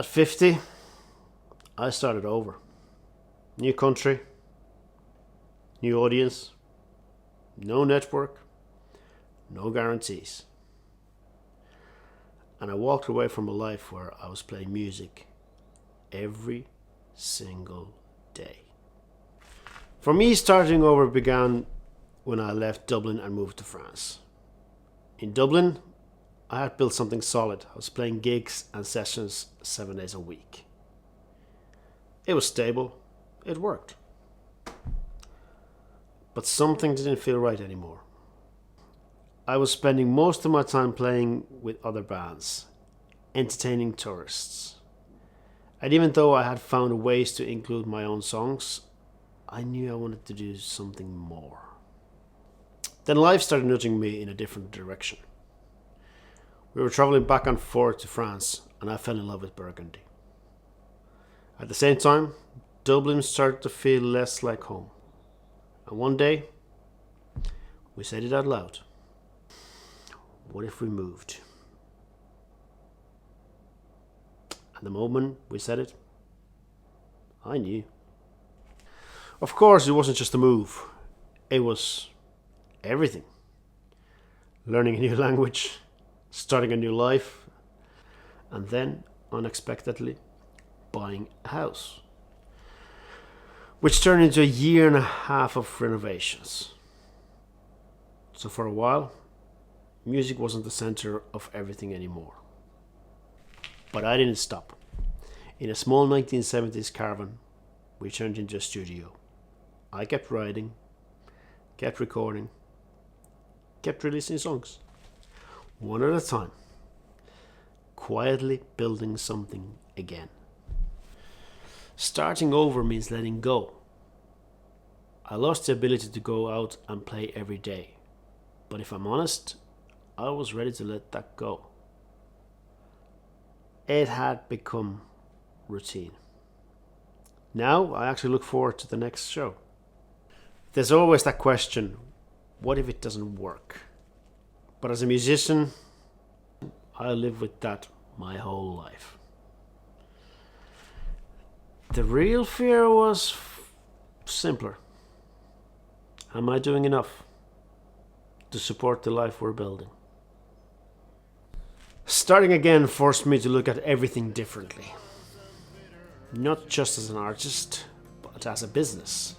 At 50, I started over. New country, new audience, no network, no guarantees. And I walked away from a life where I was playing music every single day. For me, starting over began when I left Dublin and moved to France. In Dublin, I had built something solid. I was playing gigs and sessions 7 days a week. It was stable, it worked. But something didn't feel right anymore. I was spending most of my time playing with other bands, entertaining tourists. And even though I had found ways to include my own songs, I knew I wanted to do something more. Then life started nudging me in a different direction. We were traveling back and forth to France, and I fell in love with Burgundy. At the same time, Dublin started to feel less like home. And one day, we said it out loud. What if we moved? And the moment we said it, I knew. Of course, it wasn't just a move. It was everything. Learning a new language, starting a new life, and then, unexpectedly, buying a house. Which turned into a year and a half of renovations. So for a while, music wasn't the center of everything anymore. But I didn't stop. In a small 1970s caravan, we turned into a studio. I kept writing, kept recording, kept releasing songs. One at a time. Quietly building something again. Starting over means letting go. I lost the ability to go out and play every day. But if I'm honest, I was ready to let that go. It had become routine. Now I actually look forward to the next show. There's always that question, what if it doesn't work? But as a musician, I live with that my whole life. The real fear was simpler. Am I doing enough to support the life we're building? Starting again forced me to look at everything differently. Not just as an artist, but as a business.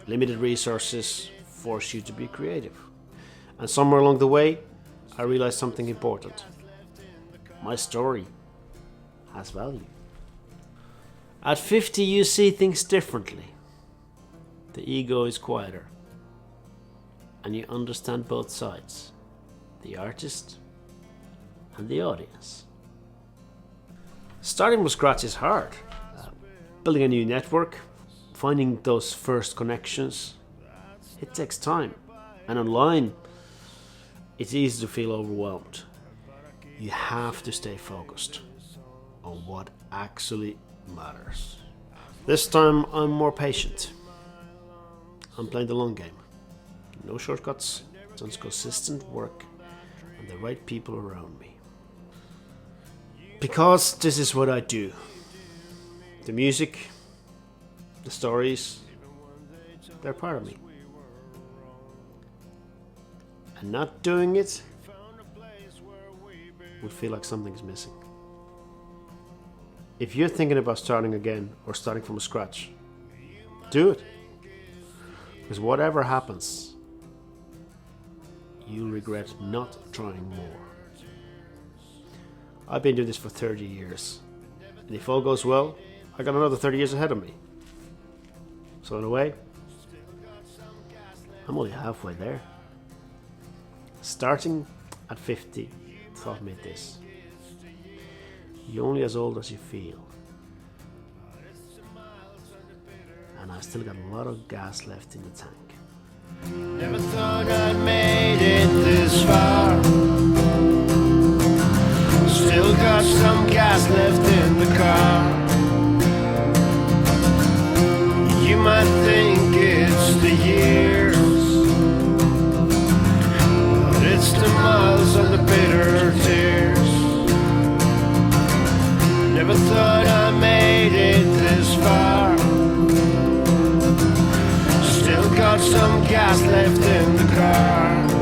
Limited resources force you to be creative. And somewhere along the way, I realized something important. My story has value. At 50, you see things differently. The ego is quieter. And you understand both sides. The artist and the audience. Starting from scratch is hard. Building a new network, finding those first connections, it takes time. And online, it's easy to feel overwhelmed. You have to stay focused on what actually matters. This time I'm more patient. I'm playing the long game. No shortcuts, just consistent work and the right people around me. Because this is what I do. The music, the stories, they're part of me. And not doing it would feel like something's missing. If you're thinking about starting again or starting from scratch, do it. Because whatever happens, you'll regret not trying more. I've been doing this for 30 years. And if all goes well, I got another 30 years ahead of me. So in a way, I'm only halfway there. Starting at 50 taught me this. You're only as old as you feel. And I still got a lot of gas left in the tank. Never thought I'd made it this far. Still got some gas left in the car. You might think it's the years, but it's the miles and the bitter tears. Never thought I made it this far. Still got some gas left in the car.